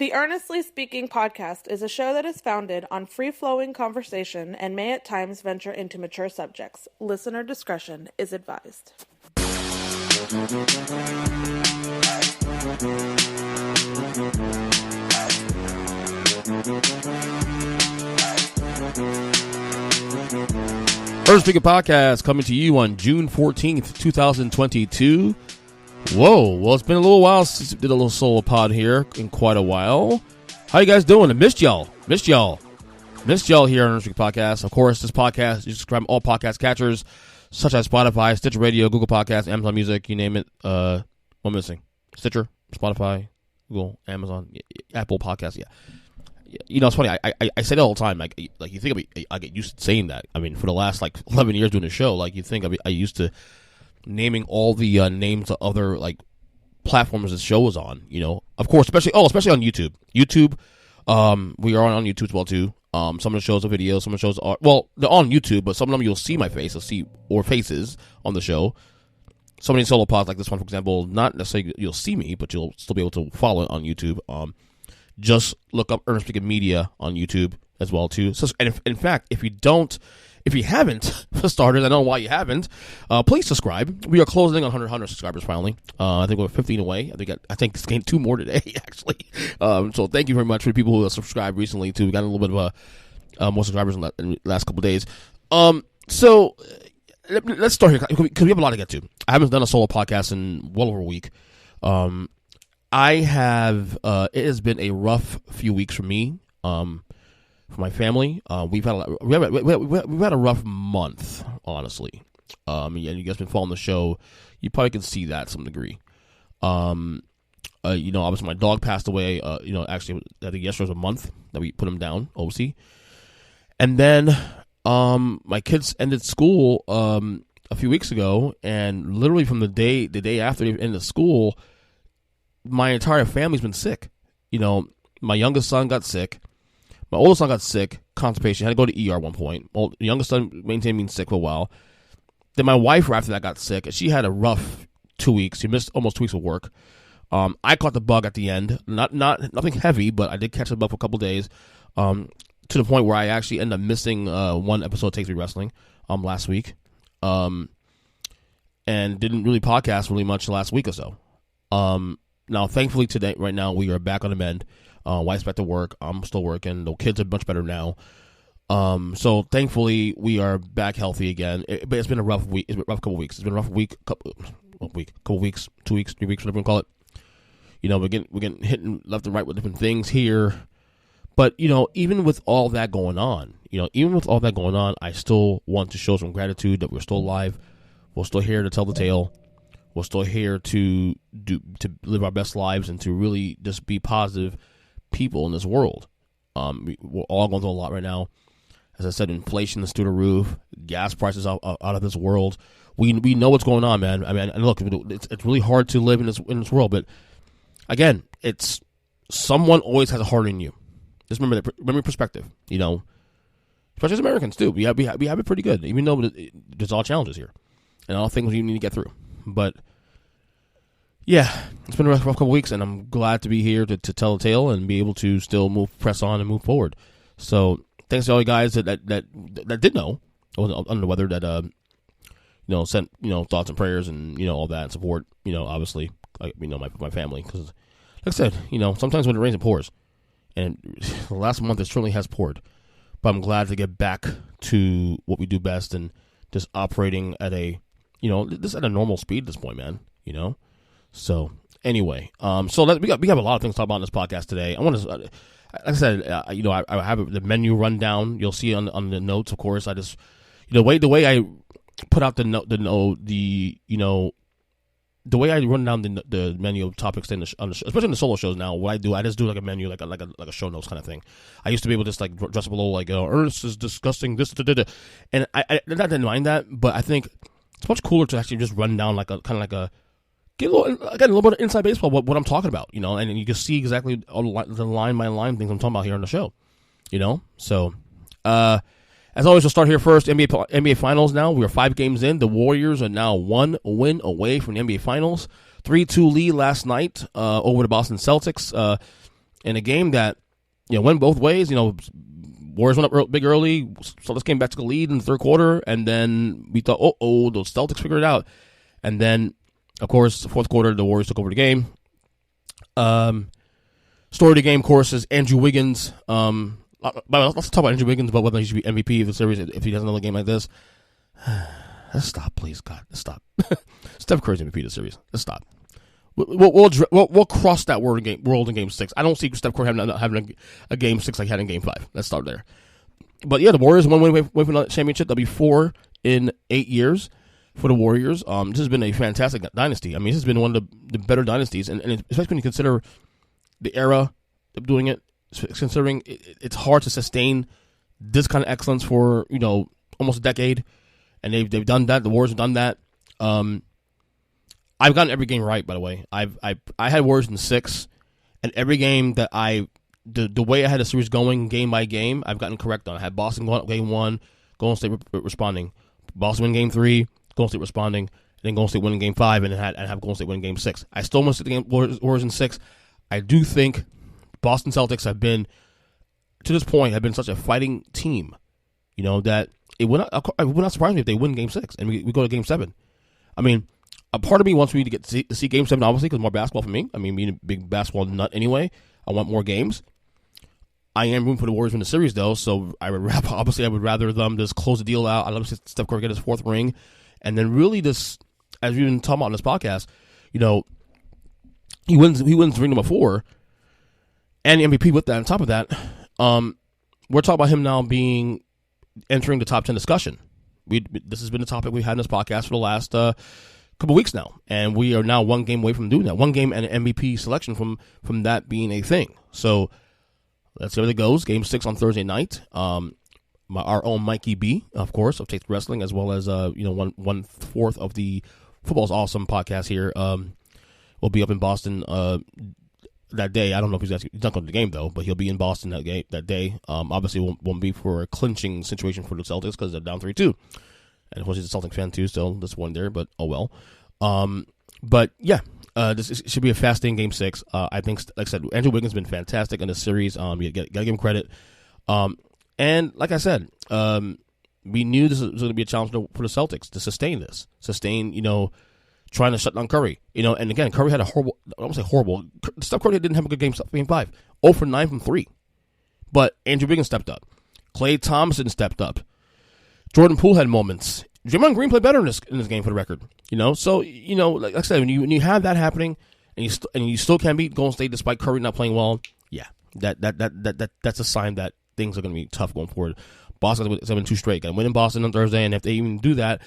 The Earnestly Speaking podcast is a show that is founded on free-flowing conversation and may at times venture into mature subjects. Listener discretion is advised. Earnestly Speaking podcast coming to you on June 14th, 2022. Whoa, well, it's been a little while since we did a little solo pod here in quite a while. How you guys doing? I missed y'all here on Earnestly Speaking podcast. Of course, this podcast, you subscribe to all podcast catchers such as Spotify, Stitcher Radio, Google Podcasts, Amazon Music, you name it. What am I missing? Stitcher, Spotify, Google, Amazon, Apple Podcasts, yeah. You know, it's funny. I say that all the time. Like you think I get used to saying that. I mean, for the last 11 years doing the show, you think I used to naming all the names of other platforms this show is on. You know, of course, especially on YouTube. YouTube, we are on YouTube as well too. Some of the shows are videos. Some of the shows are they're on YouTube, but some of them you'll see my face, or faces on the show. So many solo pods like this one, for example, not necessarily you'll see me, but you'll still be able to follow it on YouTube. Just look up Earnestly Speaking Media on YouTube as well too. So, and in fact, if you haven't, for starters, I don't know why you haven't, please subscribe. We are closing on 100 subscribers finally. I think we're 15 away. I think it's gained 2 more today, actually. So thank you very much for the people who have subscribed recently too. We got a little bit of more subscribers in the last couple of days. So let's start here because we have a lot to get to. I haven't done a solo podcast in well over a week. I have. It has been a rough few weeks for me, for my family. We've had a rough month, honestly. And you guys been following the show, you probably can see that to some degree. Obviously my dog passed away. Actually, I think yesterday was a month that we put him down, OC. And then, my kids ended school a few weeks ago, and literally from the day after they ended school, my entire family's been sick. You know, my youngest son got sick. My oldest son got sick, constipation. Had to go to ER at one point. The youngest son maintained being sick for a while. Then my wife, after that, got sick. She had a rough 2 weeks. She missed almost 2 weeks of work. I caught the bug at the end. Nothing heavy, but I did catch the bug for a couple days. To the point where I actually ended up missing one episode of Take 3 Wrestling last week. And didn't really podcast really much the last week or so. Now, thankfully, right now, we are back on the mend. Wife's back to work. I'm still working. The kids are much better now. So, thankfully, we are back healthy again. But it's been a rough week. It's been a rough couple weeks. It's been a rough couple weeks, 2 weeks, 3 weeks, whatever you call it. You know, we're getting hit left and right with different things here. But, even with all that going on, I still want to show some gratitude that we're still alive. We're still here to tell the tale. We're still here to live our best lives and to really just be positive people in this world. We're all going through a lot right now. As I said, inflation is through the roof. Gas prices are out of this world. We know what's going on, man. I mean, and look, it's really hard to live in this world. But again, it's someone always has a heart in you. Just remember perspective. Especially as Americans too. We have it pretty good, even though there's all challenges here, and all things you need to get through. But yeah, it's been a rough couple weeks, and I'm glad to be here to tell the tale and be able to still press on and move forward. So thanks to all you guys that did know I wasn't under the weather, that sent thoughts and prayers and all that and support. Obviously, my family, because like I said, sometimes when it rains it pours, and the last month it certainly has poured. But I'm glad to get back to what we do best and just operating at a just at a normal speed at this point, man. So anyway, so we have a lot of things to talk about on this podcast today. I want to, like I said, I have the menu rundown. You'll see on the notes, of course. I just the way I put out the way I run down the menu of topics especially in the solo shows now. What I do, I just do like a menu, like a show notes kind of thing. I used to be able to just dress below Ernest is discussing this, and I didn't mind that, but I think it's much cooler to actually just run down get a little bit of inside baseball, what I'm talking about, and you can see exactly all the line by line things I'm talking about here on the show, So, as always, we'll start here first. NBA Finals now. We are 5 games in. The Warriors are now 1 win away from the NBA Finals. 3-2 lead last night over the Boston Celtics. in a game that, went both ways. Warriors went up big early. Celtics came back to the lead in the third quarter, and then we thought, those Celtics figured it out. And then, of course, the fourth quarter, the Warriors took over the game. Story of the game, of course, is Andrew Wiggins. Let's talk about Andrew Wiggins, about whether he should be MVP of the series if he has another game like this. Let's stop, please, God. Let's stop. Steph Curry's MVP of the series. Let's stop. We'll cross that world in Game 6. I don't see Steph Curry having a Game 6 like he had in Game 5. Let's start there. But yeah, the Warriors one way from another championship. That'll be 4 in 8 years for the Warriors. This has been a fantastic dynasty. I mean, this has been one of the better dynasties, and especially when you consider the era of doing it, considering it's hard to sustain this kind of excellence for almost a decade, and they've done that. The Warriors have done that. I've gotten every game right, by the way. I had Warriors in 6, and every game that the way I had the series going game by game, I've gotten correct on. I had Boston going up Game 1, Golden State responding. Boston win Game 3, Golden State responding, and then Golden State winning Game 5, and then have Golden State winning Game 6. I still must the Warriors in 6. I do think Boston Celtics have been, to this point, such a fighting team, that it would not surprise me if they win Game 6 and we go to Game 7. I mean, a part of me wants me to get to see Game 7, obviously, because more basketball for me. I mean, being a big basketball nut anyway, I want more games. I am rooting for the Warriors in the series, though, so I would rather them just close the deal out. I'd love to see Steph Curry get his 4th ring, and then really this, as we've been talking about on this podcast, he wins ring number 4, and the MVP with that. On top of that, we're talking about him now entering the top 10 discussion. This has been the topic we've had in this podcast for the last couple weeks now, and we are now one game away from doing that. One game and an MVP selection from that being a thing. So let's see how it goes. Game 6 on Thursday night. Our own Mikey B, of course, of Taste Wrestling, as well as 1/4 of the Football's Awesome podcast here, will be up in Boston that day. I don't know if he's not going to the game though, but he'll be in Boston that day. Obviously, won't be for a clinching situation for the Celtics because they're down 3-2. And of course, he's a Celtic fan too, still this one there, but oh well. But yeah, this should be a fascinating Game 6. I think, like I said, Andrew Wiggins has been fantastic in this series. You gotta give him credit. And like I said, we knew this was going to be a challenge for the Celtics to sustain, trying to shut down Curry. And again, Curry had I don't say horrible. Steph Curry didn't have a good game 5. 0 for 9 from 3. But Andrew Wiggins stepped up. Klay Thompson stepped up. Jordan Poole had moments. Draymond Green played better in this game, for the record. So like I said, when you have that happening, and you still can't beat Golden State despite Curry not playing well, yeah, that's a sign that things are going to be tough going forward. Boston has been 2 straight. Got to win in Boston on Thursday, and if they even do that,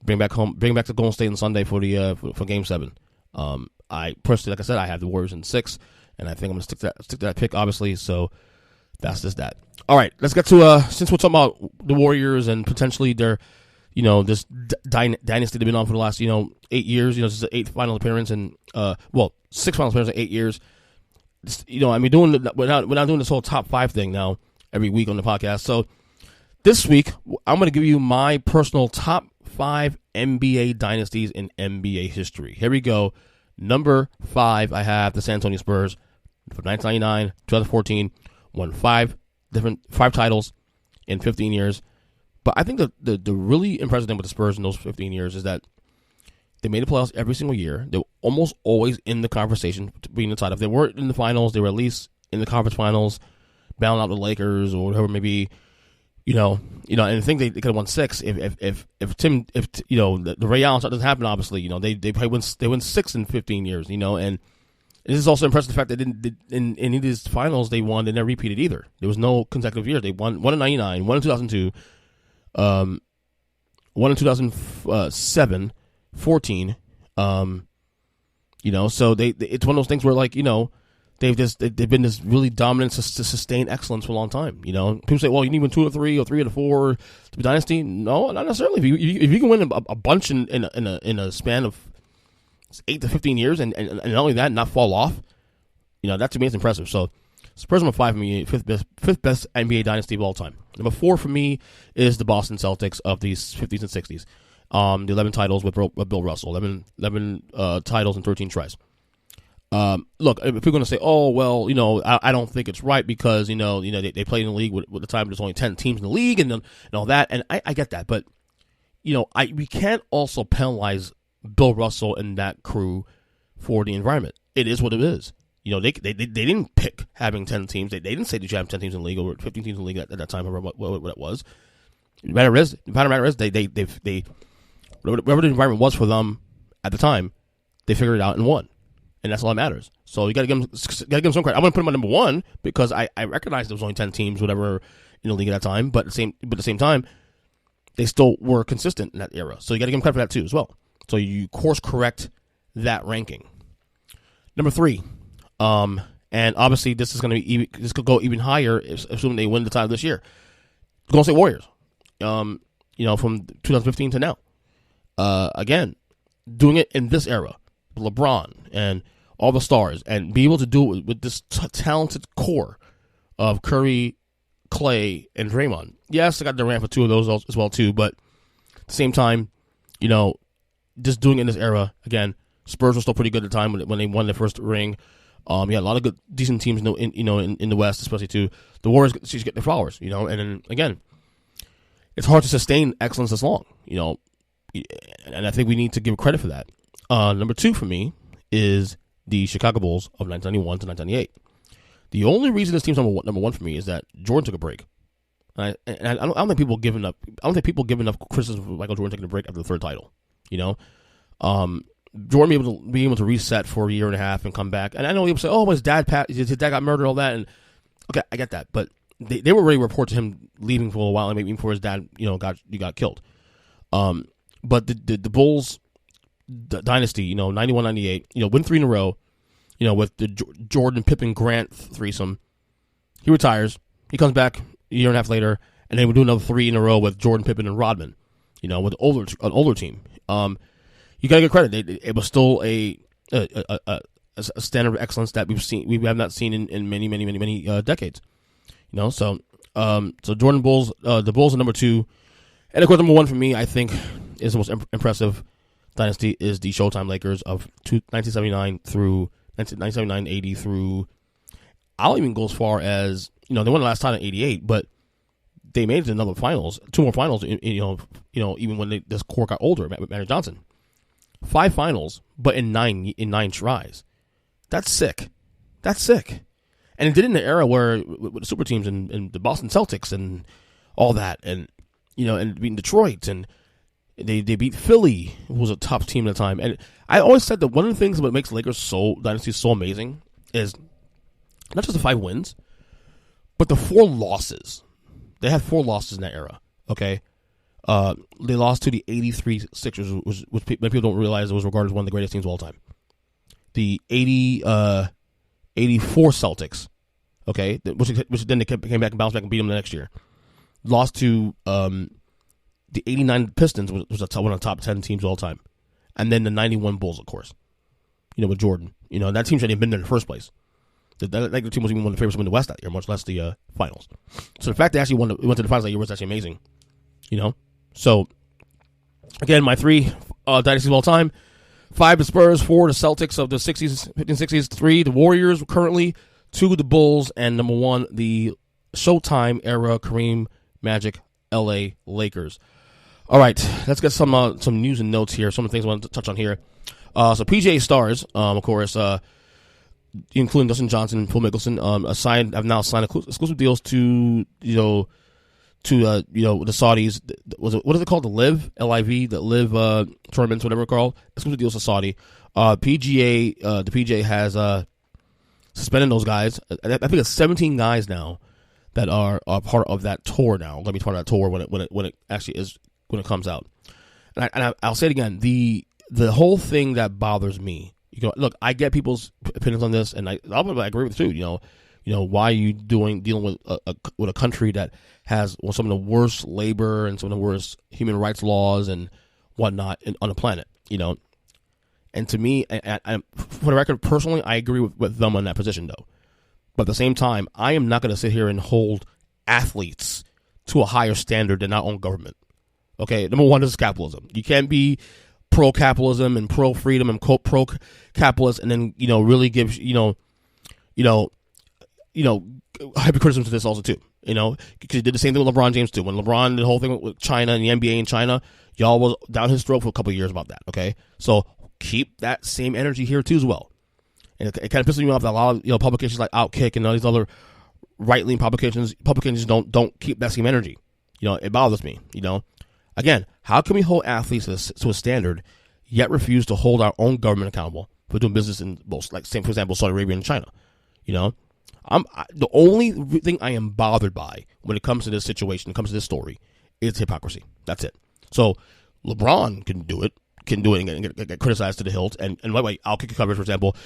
bring back to Golden State on Sunday for Game 7. I personally, like I said, I have the Warriors in 6, and I think I'm going to stick to that pick, obviously. So that's just that. All right, let's get to since we're talking about the Warriors and potentially their, this dynasty they've been on for the last 8 years. This is the 8th final appearance and 6 final appearances in 8 years. We're not doing this whole top 5 thing now every week on the podcast. So this week I'm going to give you my personal top 5 NBA dynasties in NBA history. Here we go. Number 5, I have the San Antonio Spurs from 1999 2014. Won 5 titles in 15 years. But I think the really impressive thing with the Spurs in those 15 years is that they made the playoffs every single year. They were almost always in the conversation to being inside. If they weren't in the finals, they were at least in the conference finals, bailing out the Lakers or whatever maybe. And I think they could have won 6 if the Ray Allen shot doesn't happen. Obviously, they win 6 in 15 years. And this is also impressive the fact that in any of these finals they won. They never repeated either. There was no consecutive years. They won in 99, 1 in 2002, 1 in 2007, 14. So it's one of those things where they've been this really dominant to sustain excellence for a long time. People say, well, you need win 2 or 3 or 3 or 4 to be dynasty. No, not necessarily. If you can win a bunch in a span of 8 to 15 years, and not only that, not fall off, that to me is impressive. So Spurs number 5 for me, fifth best NBA dynasty of all time. Number 4 for me is the Boston Celtics of the 50s and 60s. The 11 titles with Bill Russell, 11 titles and 13 tries. Look, if we're going to say, oh, well, I don't think it's right because, they played in the league with the time there's only 10 teams in the league and all that. And I get that. But, we can't also penalize Bill Russell and that crew for the environment. It is what it is. They didn't pick having 10 teams. They didn't say that you have 10 teams in the league or 15 teams in the league at that time, or what it was. The matter is, they whatever the environment was for them at the time, they figured it out and won. And that's all that matters. So you got to give them some credit. I'm going to put them at number one because I recognize there was only 10 teams, whatever, in the league at that time. But at the same time, they still were consistent in that era. So you got to give them credit for that too as well. So you course correct that ranking. Number 3, and obviously this could go even higher, assuming they win the title this year. Golden State Warriors. From 2015 to now. Again, doing it in this era, LeBron and all the stars, and be able to do it with this talented core of Curry, Clay, and Draymond. Yes, I got Durant for 2 of those as well too, but at the same time, just doing it in this era, again, Spurs were still pretty good at the time when they won their first ring. You had a lot of good, decent teams in the West, especially too. The Warriors should get their flowers, and then again, it's hard to sustain excellence this long, and I think we need to give credit for that. Number 2 for me is the Chicago Bulls of 1991 to 1998. The only reason this team's number one for me is that Jordan took a break, and I don't think people giving up. I don't think people giving up criticism for Michael Jordan taking a break after the 3rd title. Jordan being able to reset for a year and a half and come back. And I know people say, "Oh, his dad got murdered," all that. And okay, I get that, but they were already reported to him leaving for a while, and maybe before his dad, got killed. But the Bulls, the dynasty, 91, 98, win 3 in a row, with the Jordan, Pippen, Grant threesome. He retires. He comes back a year and a half later, and then we do another 3 in a row with Jordan, Pippen, and Rodman. With an older team. You gotta give credit. It was still a standard of excellence that we have not seen in many decades. So Jordan Bulls, the Bulls are number 2, and of course number 1 for me, I think, is the most impressive dynasty is the Showtime Lakers of 1979 through 1980 through. I'll even go as far as they won the last time in '88, but they made it to another finals, 2 more finals. Even when this core got older, with Magic Johnson. 5 finals, but in 9 tries. That's sick. And it did in the era where with the super teams and the Boston Celtics and all that, and and beating Detroit, and they beat Philly, who was a top team at the time. And I always said that one of the things that makes Lakers dynasty so amazing is not just the 5 wins, but the 4 losses. They had 4 losses in that era. Okay. They lost to the 83 Sixers, which many people don't realize it was regarded as one of the greatest teams of all time. The 84 Celtics, okay, which then they came back and bounced back and beat them the next year. Lost to the 89 Pistons, which was one of the top 10 teams of all time. And then the 91 Bulls, of course, with Jordan. That team shouldn't have been there in the first place. The team was even one of the favorites to win the West that year, much less the finals. So the fact they actually went to the finals that year was actually amazing. So, again, my 3 dynasties of all time. 5 the Spurs, 4 the Celtics of the 60s, 1560s, 3 the Warriors currently, 2 the Bulls, and number 1 the Showtime era Kareem Magic LA Lakers. All right, let's get some news and notes here. Some of the things I want to touch on here. So PGA stars, of course, including Dustin Johnson and Phil Mickelson, have now signed exclusive deals to the Saudis. What is it called? The Live, L-I-V, the Live tournaments, whatever it's called. Exclusive deals to Saudi. The PGA has suspended those guys. I think it's 17 guys now that are part of that tour now. Let me part of that tour when it actually is, when it comes out. And I'll say it again. The whole thing that bothers me. Look, I get people's opinions on this, and I agree with it too. Why are you dealing with a country that has some of the worst labor and some of the worst human rights laws and whatnot on the planet, And to me, for the record, personally, I agree with them on that position, though. But at the same time, I am not going to sit here and hold athletes to a higher standard than our own government. Okay, number 1 is capitalism. You can't be pro-capitalism and pro-freedom and pro-capitalist, and then really give hypocrisy to this also too. Because he did the same thing with LeBron James too. When LeBron did the whole thing with China and the NBA in China, y'all was down his throat for a couple of years about that. Okay, so keep that same energy here too as well. And it kind of pisses me off that a lot of publications like Outkick and all these other right-leaning publications don't keep that same energy. It bothers me. Again, how can we hold athletes to a standard yet refuse to hold our own government accountable for doing business in both, like, say, for example, Saudi Arabia and China? The only thing I am bothered by when it comes to this situation, when it comes to this story, is hypocrisy. That's it. So LeBron can do it and get criticized to the hilt. And by the way, I'll kick a coverage, for example,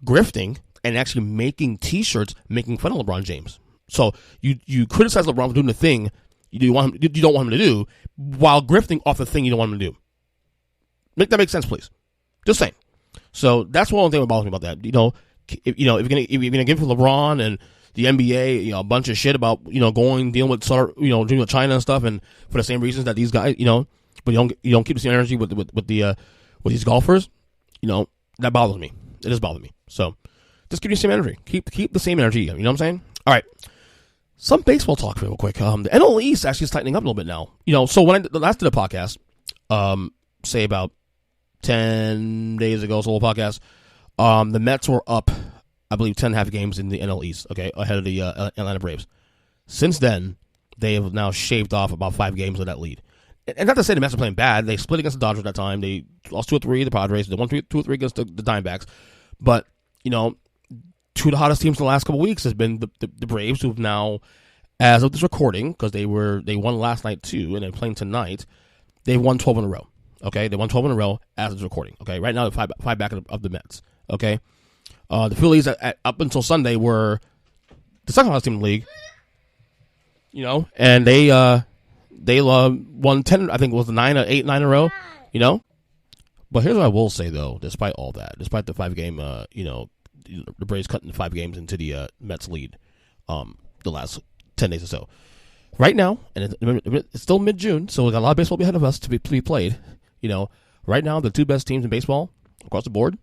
grifting and actually making T-shirts making fun of LeBron James. So you criticize LeBron for doing the thing you don't want him to do, while grifting off the thing you don't want him to do. Make that make sense, please. Just saying. So that's one thing that bothers me about that. If you're gonna give LeBron and the NBA a bunch of shit about dealing with dealing with China and stuff, and for the same reasons that these guys but you don't keep the same energy with these golfers, that bothers me. It does bother me. So just keep the same energy. Keep the same energy. You know what I'm saying? All right. Some baseball talk real quick. The NL East actually is tightening up a little bit now. So when I last did a podcast, say about 10 days ago, solo podcast, the Mets were up, I believe, 10.5 games in the NL East, okay, ahead of the Atlanta Braves. Since then, they have now shaved off about 5 games of that lead. And not to say the Mets are playing bad. They split against the Dodgers that time. They lost 2 or 3 the Padres. They won 2 or 3 against the Diamondbacks. But, two of the hottest teams in the last couple of weeks has been the Braves, who've now, as of this recording, because they won last night too, and they're playing tonight, they've won 12 in a row. Okay, they won 12 in a row as of this recording. Okay, right now they're 5 back of the Mets. Okay, the Phillies up until Sunday were the second hottest team in the league. And they won 10. I think it was 9 in a row. But here's what I will say though, despite all that, despite the 5-game, the Braves cutting 5 games into the Mets lead, the last 10 days or so. Right now, and it's still mid-June, so we got a lot of baseball ahead of us to be played. Right now, the 2 best teams in baseball across the board,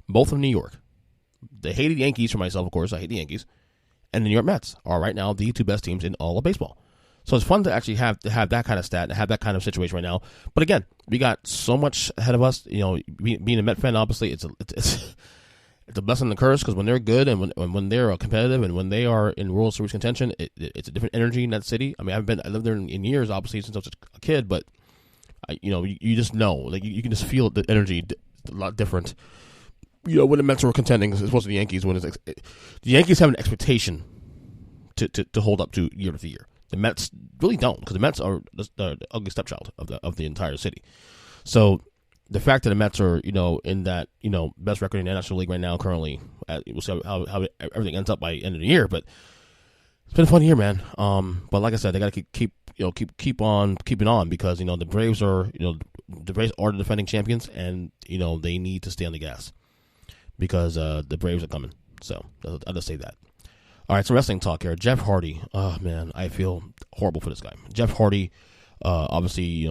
both from New York. The hated Yankees, for myself, of course, I hate the Yankees, and the New York Mets are right now the 2 best teams in all of baseball. So it's fun to actually have that kind of stat and have that kind of situation right now. But again, we got so much ahead of us. Being a Met fan, obviously, it's a blessing and a curse, because when they're good and when they're competitive and when they are in World Series contention, it's a different energy in that city. I mean, I lived there in years, obviously, since I was a kid, but you just know, like you can just feel the energy a lot different. When the Mets were contending, as opposed to the Yankees, the Yankees have an expectation to hold up to year after year. The Mets really don't, because the Mets are the ugly stepchild of the entire city. So the fact that the Mets are, in that, best record in the National League right now currently, we'll see how everything ends up by the end of the year. But it's been a fun year, man. But like I said, they got to keep on keeping on, because the Braves are the defending champions, and they need to stay on the gas, because the Braves are coming. So I'll just say that. All right, so wrestling talk here. Jeff Hardy. Oh man, I feel horrible for this guy. Jeff Hardy, obviously,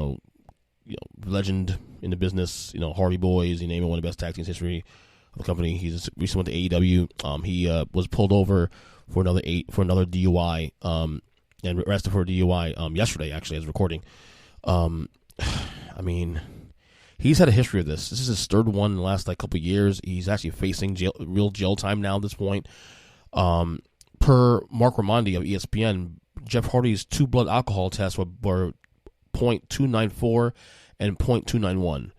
legend in the business, Hardy Boys, you name it, one of the best tag teams in history of the company. He's recently went to AEW. He was pulled over for another DUI, and arrested for a DUI yesterday, actually, as recording. I mean, he's had a history of this. This is his 3rd one in the last couple of years. He's actually facing real jail time now at this point. Per Mark Raimondi of ESPN, Jeff Hardy's 2 blood alcohol tests were 0.294 and 0.291.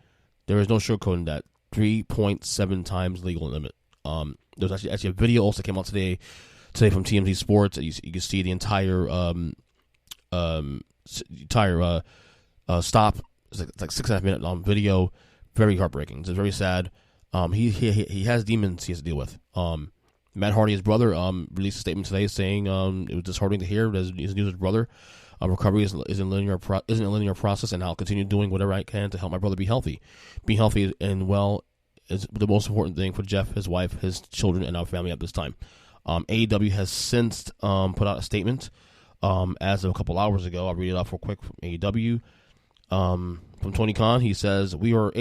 There is no sugarcoating that. 3.7 times legal limit. There's actually a video also came out today from TMZ Sports. You can see the entire stop. It's like 6.5 minute long video. Very heartbreaking. It's very sad. He has demons he has to deal with. Matt Hardy, his brother, released a statement today saying it was disheartening to hear that his brother recovery isn't a linear process, and I'll continue doing whatever I can to help my brother be healthy. Being healthy and well is the most important thing for Jeff, his wife, his children, and our family at this time. AEW has since put out a statement as of a couple hours ago. I'll read it off real quick from AEW. From Tony Khan, he says, we were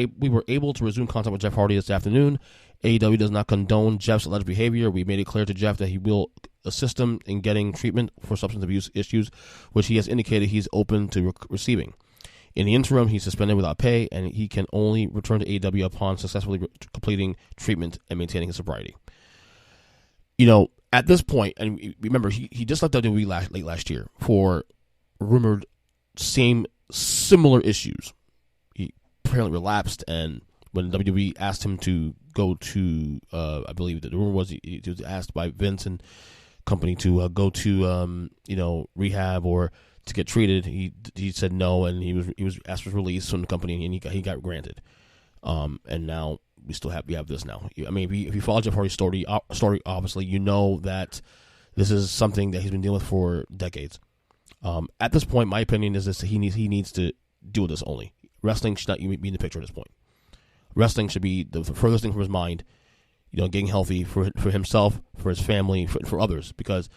able to resume contact with Jeff Hardy this afternoon. AEW does not condone Jeff's alleged behavior. We made it clear to Jeff that he will assist him in getting treatment for substance abuse issues, which he has indicated he's open to receiving. In the interim, he's suspended without pay, and he can only return to AEW upon successfully completing treatment and maintaining his sobriety. At this point, and remember, he just left WWE late last year for rumored similar issues. He apparently relapsed, and when WWE asked him to go to, I believe the rumor was he was asked by Vince and company to go to, rehab or to get treated. He said no, and he was asked for release from the company, and he got granted. And now we have this now. I mean, if you follow Jeff Hardy's story, obviously you know that this is something that he's been dealing with for decades. At this point, my opinion is this: he needs to deal with this only. Wrestling should not even be in the picture at this point. Wrestling should be the furthest thing from his mind. Getting healthy for himself, for his family, for others. Because,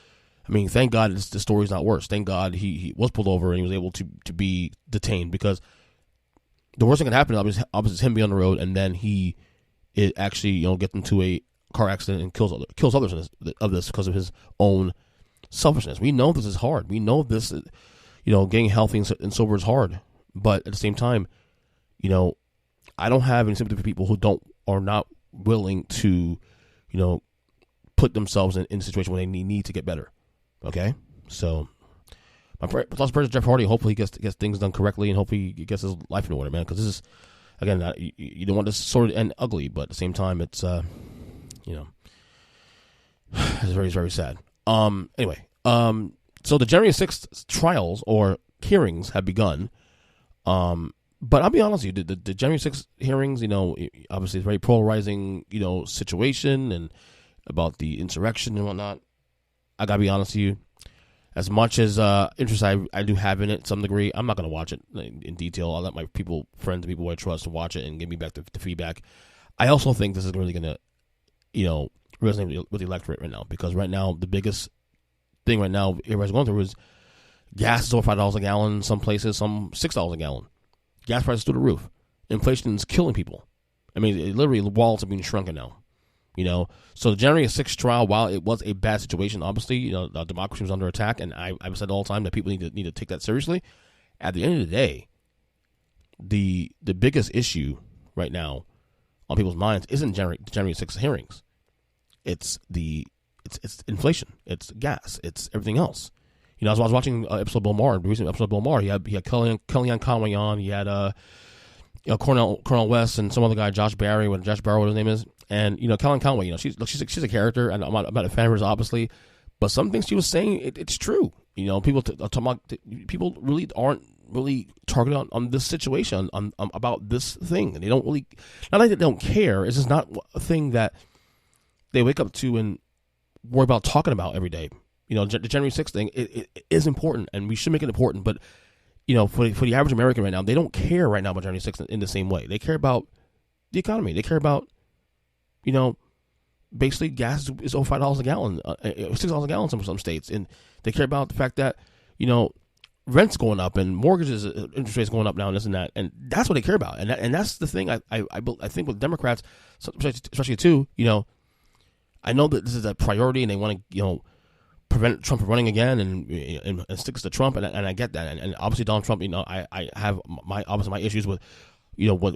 I mean, thank God the story's not worse. Thank God he was pulled over and he was able to be detained. Because the worst thing that can happen obviously is him being on the road, and then he actually gets into a car accident and kills others of this because of his own selfishness. We know this is hard. We know this, getting healthy and sober is hard. But at the same time, I don't have any sympathy for people who are not willing to, put themselves in a situation where they need to get better. Okay, so my thoughts and prayers to Jeff Hardy. Hopefully he gets things done correctly, and hopefully he gets his life in order, man. Because this is, again, you don't want this sort of end ugly, but at the same time, it's it's very, very sad. Anyway, so the January 6th trials or hearings have begun. But I'll be honest with you, the January 6th hearings, obviously it's a very polarizing, situation and about the insurrection and whatnot. I gotta be honest with you, as much as interest I do have in it to some degree, I'm not gonna watch it in detail. I'll let my friends and people I trust watch it and give me back the feedback. I also think this is really gonna, resonate with the electorate right now, because right now the biggest thing right now everybody's going through is gas is over $5 a gallon. Some places, some $6 a gallon. Gas prices through the roof. Inflation is killing people. I mean, literally, the wallets are being shrunken now. So the January 6th trial, while it was a bad situation, obviously, democracy was under attack, and I've said all the time that people need to take that seriously. At the end of the day, the biggest issue right now on people's minds isn't January 6th hearings. It's inflation. It's gas. It's everything else. I was watching episode of Bill Maher, the recent episode of Bill Maher. He had Kellyanne Conway on. He had Cornel West and some other guy, Josh Barry, what his name is. And Kellyanne Conway, she's a character, and I'm not a fan of hers, obviously. But some things she was saying, it's true. People really aren't really targeted on this situation, on about this thing, and they don't really. Not like they don't care. It's just not a thing that they wake up to and worry about talking about every day. The January 6th thing, it is important, and we should make it important. But, for the average American right now, they don't care right now about January 6th in the same way. They care about the economy. They care about, basically gas is over $5 a gallon, $6 a gallon in some states. And they care about the fact that, rent's going up and mortgages, interest rates going up now and this and that. And that's what they care about. And that's the thing I think with Democrats, especially too, I know that this is a priority and they want to, prevent Trump from running again and sticks to Trump, and I get that, and obviously Donald Trump, I have my issues with,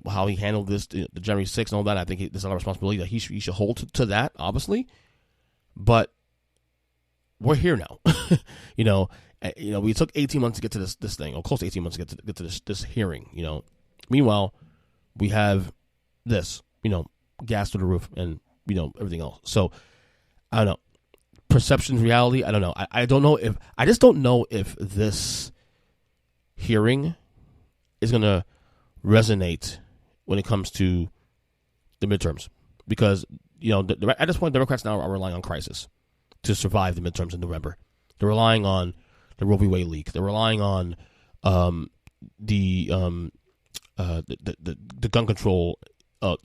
how he handled this, the January 6th and all that. I think there's a lot of responsibility that he should hold to that, obviously, but we're here now. We took 18 months to get to this thing, or close to 18 months to get to this hearing. Meanwhile, we have this, gas through the roof, and everything else. So I don't know. Perception's reality, I don't know. I just don't know if this hearing is going to resonate when it comes to the midterms. Because, at this point, Democrats now are relying on crisis to survive the midterms in November. They're relying on the Roe v. Wade leak. They're relying on the gun control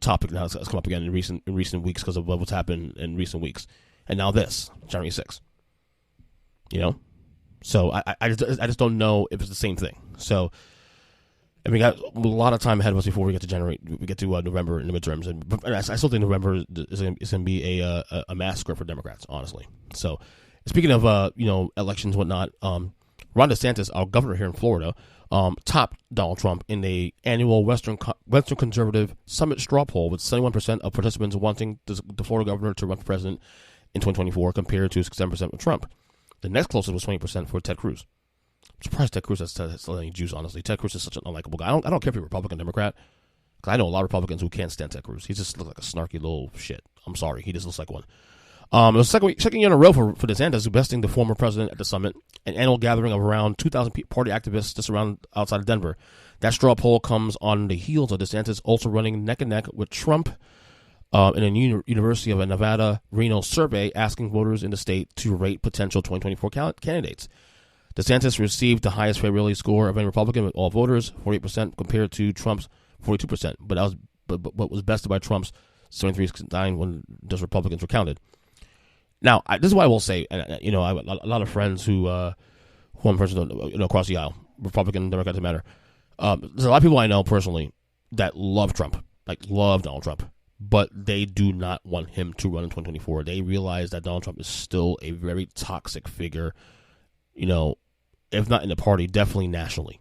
topic now has come up again in recent weeks because of what's happened in recent weeks. And now this, January 6th. So I just don't know if it's the same thing. So And we got a lot of time ahead of us before we get to November in the midterms, and I still think November is going to be a massacre for Democrats, honestly. So, speaking of elections and whatnot, Ron DeSantis, our governor here in Florida, topped Donald Trump in the annual Western Conservative Summit straw poll, with 71% of participants wanting the Florida governor to run for president in 2024, compared to 67% with Trump. The next closest was 20% for Ted Cruz. I'm surprised Ted Cruz has any juice, honestly. Ted Cruz is such an unlikable guy. I don't care if you're Republican, Democrat, because I know a lot of Republicans who can't stand Ted Cruz. He just looks like a snarky little shit. I'm sorry. He just looks like one. It was the second year in a row for DeSantis, besting the former president at the summit, an annual gathering of around 2,000 party activists just outside of Denver. That straw poll comes on the heels of DeSantis also running neck and neck with Trump in a University of Nevada, Reno survey asking voters in the state to rate potential 2024 candidates. DeSantis received the highest favorability score of any Republican with all voters, 48%, compared to Trump's 42%. But was bested by Trump's 73.9% when those Republicans were counted. Now, this is what I will say. I have a lot of friends who I'm friends with, across the aisle, Republican, Democrat, doesn't matter. There's a lot of people I know personally that love Trump, love Donald Trump, but they do not want him to run in 2024. They realize that Donald Trump is still a very toxic figure, if not in the party, definitely nationally.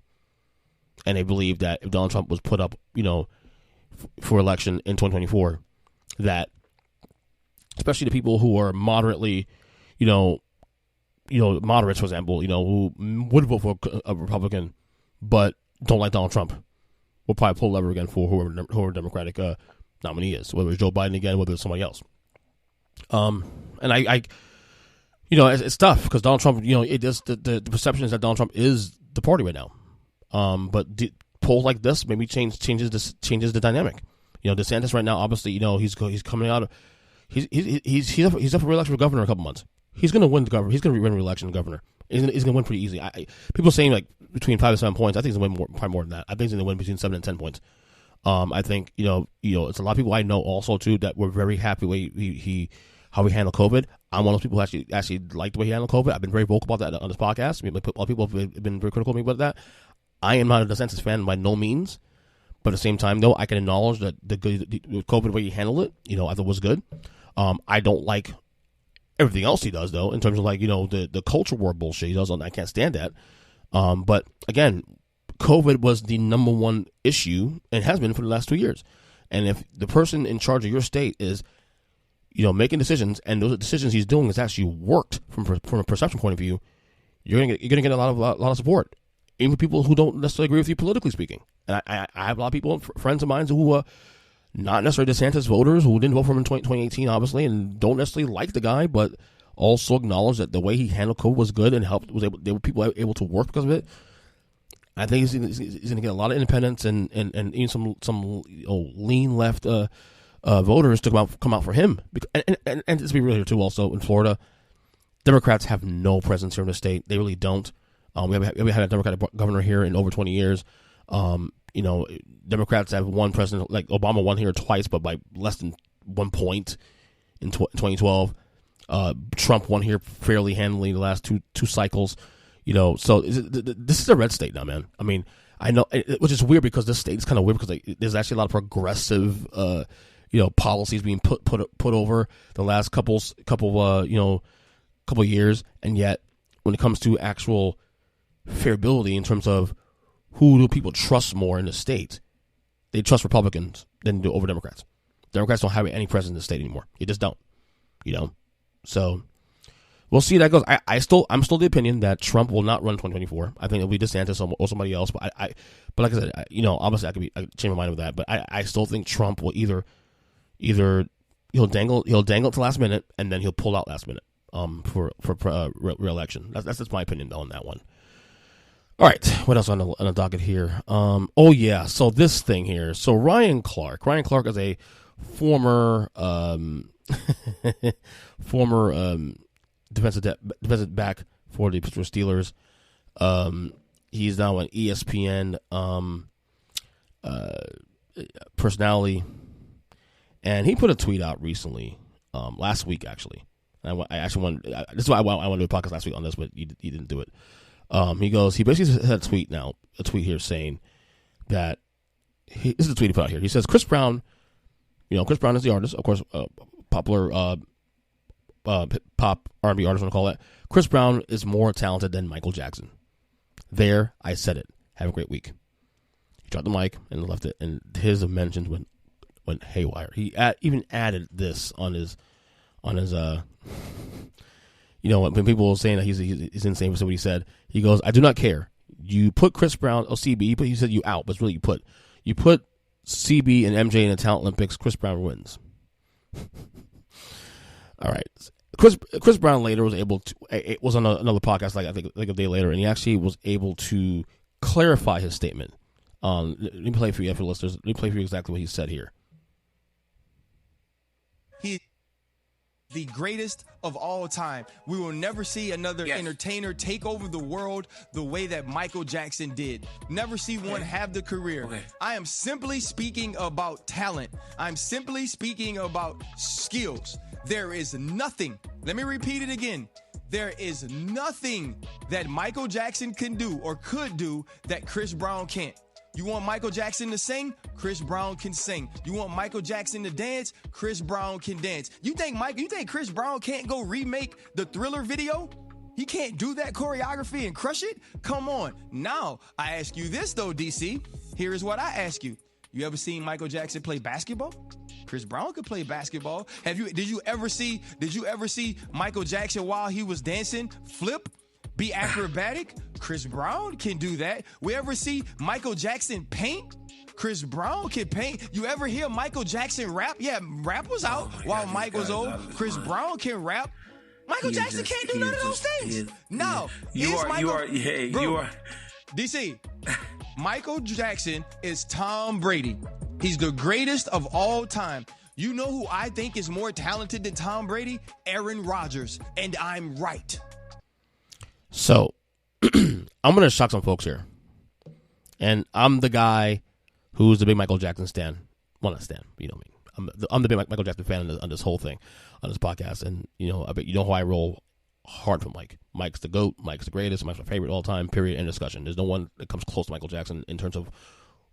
And they believe that if Donald Trump was put up, for election in 2024, that especially the people who are moderately, moderates, for example, who would vote for a Republican but don't like Donald Trump, will probably pull the lever again for whoever Democratic nominee is, whether it's Joe Biden again, whether it's somebody else. And it's tough because Donald Trump, the perception is that Donald Trump is the party right now. But polls like this maybe changes the dynamic. DeSantis right now, obviously, he's coming out of he's up for re-election for governor in a couple months. He's going to win the governor. He's going to win re-election governor. He's going to win pretty easily. People saying between 5 to 7 points. I think he's going to win probably more than that. I think he's going to win between 7 and 10 points. I think it's a lot of people I know also too that were very happy with how he handled COVID. I'm one of those people who actually like the way he handled COVID. I've been very vocal about that on this podcast. A lot of people have been very critical of me about that. I am not a DeSantis fan by no means, but at the same time, though, I can acknowledge that the COVID way he handled it, I thought was good. I don't like everything else he does, though, in terms of the culture war bullshit he does. I can't stand that. But again, COVID was the number one issue and has been for the last 2 years. And if the person in charge of your state is making decisions, and those decisions he's doing has actually worked from a perception point of view, you're gonna get a lot of support, even people who don't necessarily agree with you politically speaking. And I have a lot of people, friends of mine, who not necessarily DeSantis voters who didn't vote for him in 2018, obviously, and don't necessarily like the guy, but also acknowledge that the way he handled COVID was good and helped. People able to work because of it. I think he's going to get a lot of independents and even some lean left voters to come out for him. And to be real here too, also in Florida, Democrats have no presence here in the state. They really don't. We haven't had a Democratic governor here in over 20 years. Democrats have one president, like Obama won here twice, but by less than 1 point in 2012. Trump won here fairly handily the last two cycles. So this is a red state now, man. I mean, I know, which is weird because this state is kind of weird because there's actually a lot of progressive, policies being put over the last couple years, and yet when it comes to actual fairability in terms of who do people trust more in the state, they trust Republicans than do over Democrats. Democrats don't have any presence in the state anymore. You just don't, So we'll see how that goes. I'm still the opinion that Trump will not run 2024. I think it'll be DeSantis or somebody else. But but like I said, obviously I could change my mind with that. But I still think Trump will either he'll dangle it to last minute and then he'll pull out last minute for re-election. That's just my opinion on that one. All right, what else on the docket here? So this thing here. So Ryan Clark is a former defensive back for the Pittsburgh Steelers. He's now an ESPN personality, and he put a tweet out recently, last week actually. This is why I wanted to do a podcast last week on this, but he didn't do it. He basically had a tweet here saying that this is the tweet he put out here. He says Chris Brown, Chris Brown is the artist, of course, popular pop R&B artist, want to call it. Chris Brown is more talented than Michael Jackson. There, I said it. Have a great week. He dropped the mic and left it, and his mentions went haywire. He even added this on his when people were saying that he's insane for what he said, he goes, I do not care. You put Chris Brown, CB, he said you out, but it's really you put CB and MJ in the Talent Olympics, Chris Brown wins. All right. Chris Brown later was able to, it was on another podcast, I think a day later, and he actually was able to clarify his statement. Let me play for you, for listeners. Let me play for you exactly what he said here. He the greatest of all time. We will never see another entertainer take over the world the way that Michael Jackson did. Never see one have the career. I am simply speaking about talent. I'm simply speaking about skills. There is nothing. Let me repeat it again. There is nothing that Michael Jackson can do or could do that Chris Brown can't. You want Michael Jackson to sing? Chris Brown can sing. You want Michael Jackson to dance? Chris Brown can dance. You think Chris Brown can't go remake the Thriller video? He can't do that choreography and crush it? Come on. Now, I ask you this though, DC. Here is what I ask you. You ever seen Michael Jackson play basketball? Chris Brown could play basketball. Did you ever see Michael Jackson while he was dancing flip? Be acrobatic? Chris Brown can do that. We ever see Michael Jackson paint? Chris Brown can paint. You ever hear Michael Jackson rap? Yeah, rap was out while Mike was old. Chris Brown can rap. Michael Jackson can't do none of those things. No. DC, Michael Jackson is Tom Brady. He's the greatest of all time. You know who I think is more talented than Tom Brady? Aaron Rodgers. And I'm right. So, I'm going to shock some folks here. And I'm the guy who's the big Michael Jackson stan. Well, not stan, but you know what I mean. I'm the big Michael Jackson fan on this whole thing, on this podcast. And, I bet you know how I roll hard for Mike. Mike's the GOAT. Mike's the greatest. Mike's my favorite all time, period, end discussion. There's no one that comes close to Michael Jackson in terms of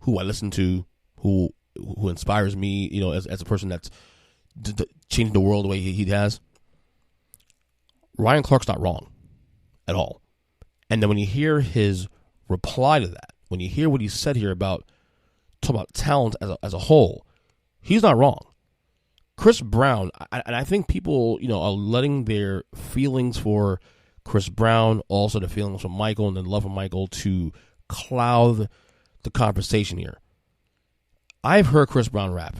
who I listen to, who inspires me, as a person that's changed the world the way he has. Ryan Clark's not wrong at all. And then when you hear his reply to that, when you hear what he said here about talent as a whole, he's not wrong. Chris Brown, and I think people, are letting their feelings for Chris Brown, also the feelings for Michael and the love of Michael, to cloud the conversation here. I've heard Chris Brown rap.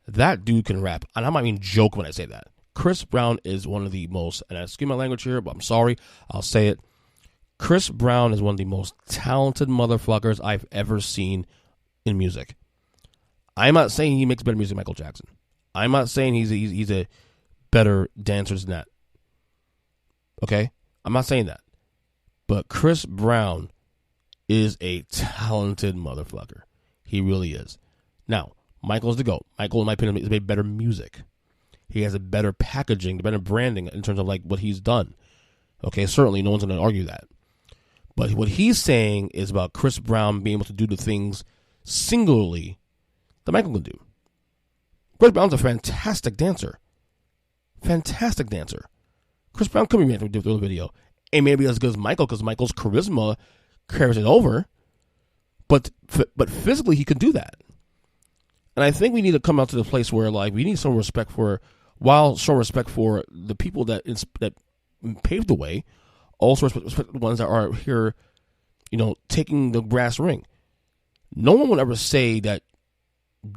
That dude can rap. And I'm not even joking when I say that. Chris Brown is one of the most, and excuse my language here, but I'm sorry, I'll say it. Chris Brown is one of the most talented motherfuckers I've ever seen in music. I'm not saying he makes better music than Michael Jackson. I'm not saying he's a better dancer than that. Okay? I'm not saying that. But Chris Brown is a talented motherfucker. He really is. Now, Michael's the GOAT. Michael, in my opinion, has made better music. He has a better packaging, better branding in terms of what he's done. Okay, certainly no one's going to argue that. But what he's saying is about Chris Brown being able to do the things singularly that Michael can do. Chris Brown's a fantastic dancer. Fantastic dancer. Chris Brown could be made to do the video. And maybe as good as Michael, because Michael's charisma carries it over. But physically, he could do that. And I think we need to come out to the place where, we need some respect for, while showing respect for the people that paved the way, also respect the ones that are here, taking the brass ring. No one would ever say that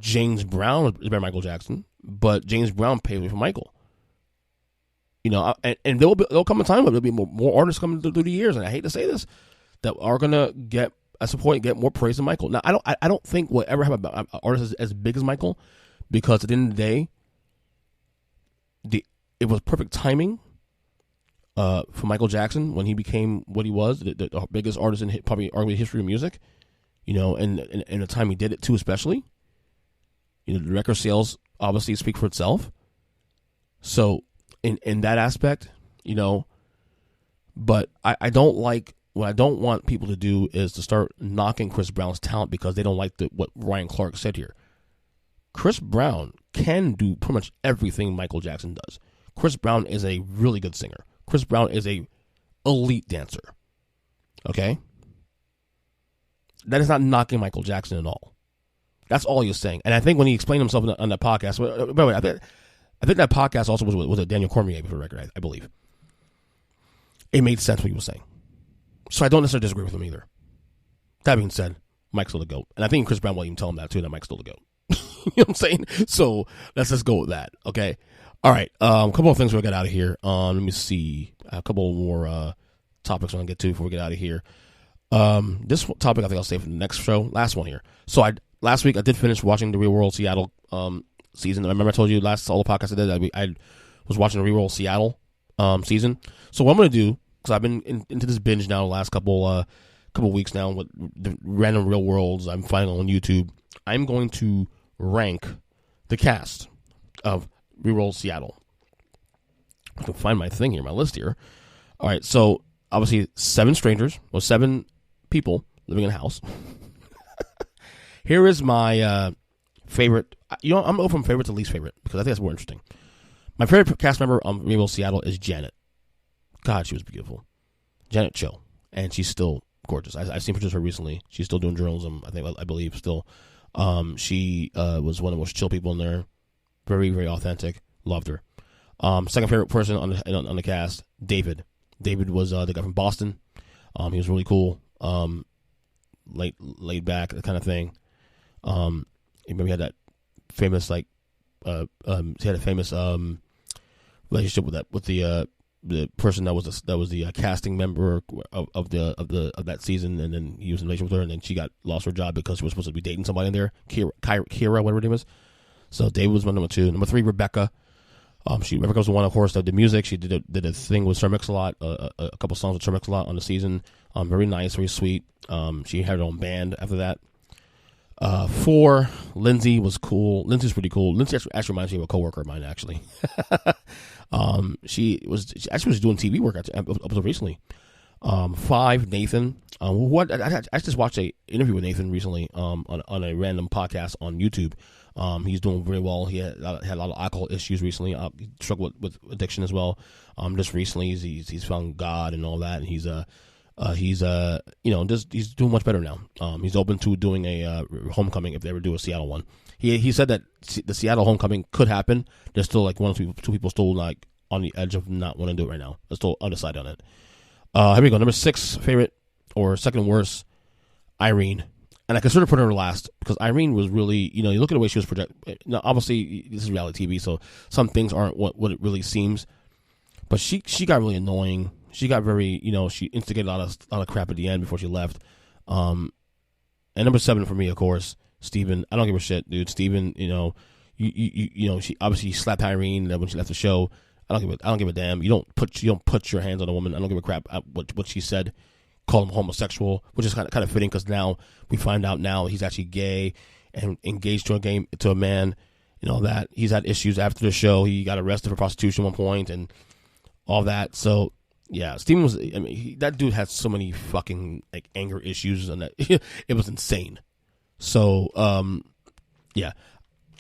James Brown is better than Michael Jackson, but James Brown paved the way for Michael. And there'll come a time where there'll be more artists coming through the years, and I hate to say this, that are gonna get, at some point, get more praise than Michael. Now, I don't think we'll ever have an artist as big as Michael, because at the end of the day, it was perfect timing for Michael Jackson when he became what he was, the biggest artist in probably arguably history of music. And the time he did it too, especially. The record sales obviously speak for itself. So in that aspect, but I don't like what I don't want people to do is to start knocking Chris Brown's talent because they don't like what Ryan Clark said here. Chris Brown can do pretty much everything Michael Jackson does. Chris Brown is a really good singer. Chris Brown is a elite dancer. Okay? That is not knocking Michael Jackson at all. That's all he was saying. And I think when he explained himself on that podcast, by the way, I think that podcast also was a Daniel Cormier for the record, I believe. It made sense what he was saying. So I don't necessarily disagree with him either. That being said, Mike's still the GOAT. And I think Chris Brown will even tell him that too, that Mike's still the GOAT. You know what I'm saying? So let's just go with that. Okay. All right. A couple of things we'll get out of here. Let me see. A couple more topics I want to get to before we get out of here. This topic I think I'll save for the next show. Last one here. So last week I did finish watching the Real World Seattle season. I remember I told you all the podcasts I did, I was watching the Real World Seattle season. So what I'm going to do, because I've been into this binge now the last couple weeks now with the random Real Worlds I'm finding on YouTube, I'm going to rank the cast of Real World Seattle. I can find my thing here, my list here. All right, so obviously 7 people living in a house. Here is my favorite. You know, I'm going from favorite to least favorite because I think that's more interesting. My favorite cast member on Real World Seattle is Janet. God, she was beautiful. Janet Cho. And she's still gorgeous. I've seen pictures of her recently. She's still doing journalism, I believe, still. She was one of the most chill people in there. Very, very authentic. Loved her. Second favorite person on the cast, David. David was the guy from Boston. He was really cool. Laid back, that kind of thing. He had that famous he had a famous relationship with the person that was the casting member of that season, and then he was in a relationship with her, and then she lost her job because she was supposed to be dating somebody in there, Kira, whatever her name is. So David was my number 2. Number 3, Rebecca. Rebecca was the one, of course, that did music. She did a thing with Sir Mix-a-Lot, a couple songs with Sir Mix-a-Lot on the season. Very nice, very sweet. She had her own band after that. 4, Lindsay was cool. Lindsay's pretty cool. Lindsay actually reminds me of a coworker of mine, actually. She was doing TV work up until recently. 5, Nathan. I just watched an interview with Nathan recently on a random podcast on YouTube. He's doing very well. He had a lot of alcohol issues recently. He struggled with addiction as well. Just recently, he's found God and all that, and he's doing much better now. He's open to doing a homecoming if they ever do a Seattle one. He said that the Seattle homecoming could happen. There's still like 1 or 2 people still like on the edge of not wanting to do it right now. They're still undecided on it. Here we go. Number 6 favorite or second worst, Irene. And I consider putting her last because Irene was really, you look at the way she was projected. Now, obviously, this is reality TV, so some things aren't what it really seems. But she got really annoying. She got very, she instigated a lot of crap at the end before she left. And number 7 for me, of course, Steven. I don't give a shit, dude. Steven, she obviously slapped Irene when she left the show. I don't give a damn. You don't put your hands on a woman. I don't give a crap what she said. Call him homosexual, which is kind of fitting because now we find out now he's actually gay and engaged to a man. That he's had issues after the show. He got arrested for prostitution at one point and all that. So yeah, Steven was. I mean, that dude had so many fucking like anger issues and that it was insane. So yeah,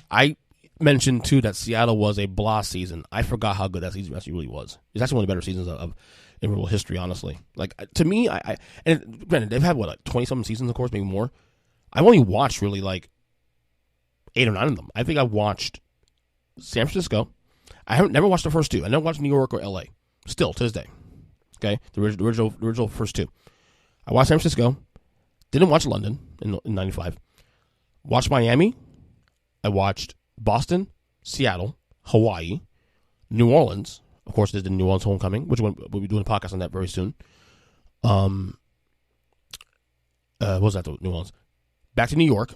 I mentioned too that Seattle was a blah season. I forgot how good that season actually really was. It's actually one of the better seasons of in real history, honestly. Like to me, and granted they've had 20-something seasons, of course, maybe more. I've only watched really like 8 or 9 of them. I think I watched San Francisco. I haven't never watched the first 2. I never watched New York or LA. Still to this day. Okay, the original first 2. I watched San Francisco. Didn't watch London in '95. Watched Miami. I watched Boston, Seattle, Hawaii, New Orleans. Of course, there's the New Orleans homecoming, which we'll be doing a podcast on that very soon. What was that? New Orleans. Back to New York,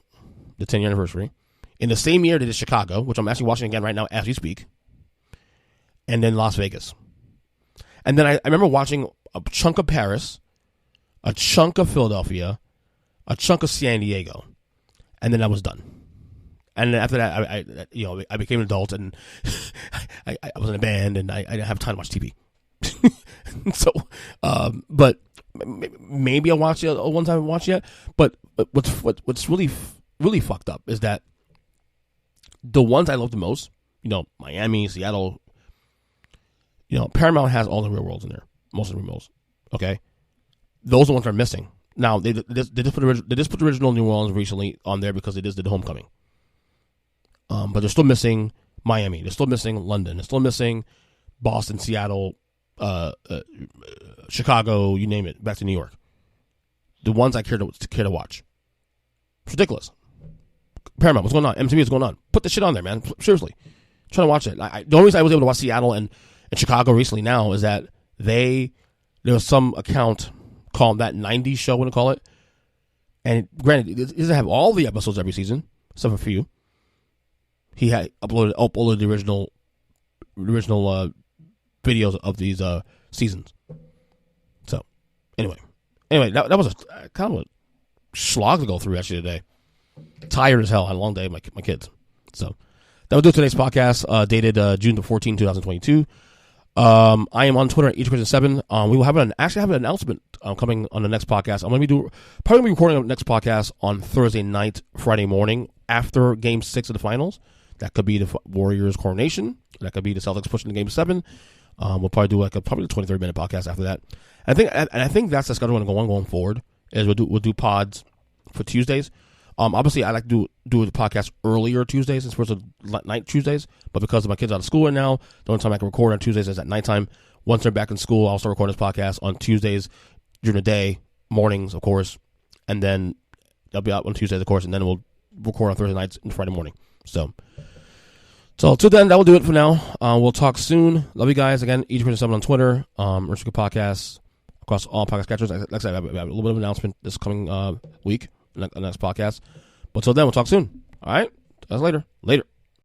the 10-year anniversary. In the same year, they did Chicago, which I'm actually watching again right now as we speak. And then Las Vegas. And then I remember watching a chunk of Paris, a chunk of Philadelphia, a chunk of San Diego, and then I was done. And then after that, I became an adult, and I was in a band, and I didn't have time to watch TV. So, but maybe I watched it one time. I watched it, but what's really fucked up is that the ones I love the most, Miami, Seattle, Paramount has all the real worlds in there, most of the real worlds. Okay, those are the ones that are missing. Now they just put the original New Orleans recently on there because they just did the Homecoming. But they're still missing Miami. They're still missing London. They're still missing Boston, Seattle, Chicago, you name it, back to New York. The ones I care to watch. It's ridiculous. Paramount, what's going on? MTV, what's going on? Put the shit on there, man. Seriously. I'm trying to watch it. The only reason I was able to watch Seattle and Chicago recently now is that there was some account called That 90s Show, what to call it. And granted, it doesn't have all the episodes every season, except for a few. He had uploaded the original videos of these seasons. So, anyway, that was a kind of a slog to go through actually today. Tired as hell. I had a long day with my kids. So, that will do today's podcast, dated June the 14th, 2022. I am on Twitter at eachperson7. We will have an announcement coming on the next podcast. I'm going to be recording the next podcast on Thursday night, Friday morning after Game 6 of the finals. That could be the Warriors' coronation. That could be the Celtics pushing to Game 7. We'll probably do probably a 23-minute podcast after that. I think that's the schedule going forward. Is we'll do pods for Tuesdays. Obviously, I like to do the podcast earlier Tuesdays as opposed to night Tuesdays. But because of my kids out of school right now, the only time I can record on Tuesdays is at nighttime. Once they're back in school, I'll start recording this podcast on Tuesdays during the day, mornings, of course. And then they'll be out on Tuesdays, of course. And then we'll record on Thursday nights and Friday morning. So till then, that will do it for now. We'll talk soon. Love you guys. Again, each person 7 on Twitter. Earnestly Podcasts across all podcast catchers. Like I said, I have a little bit of an announcement this coming week, the next podcast. But till then, we'll talk soon. All right? That's later. Later.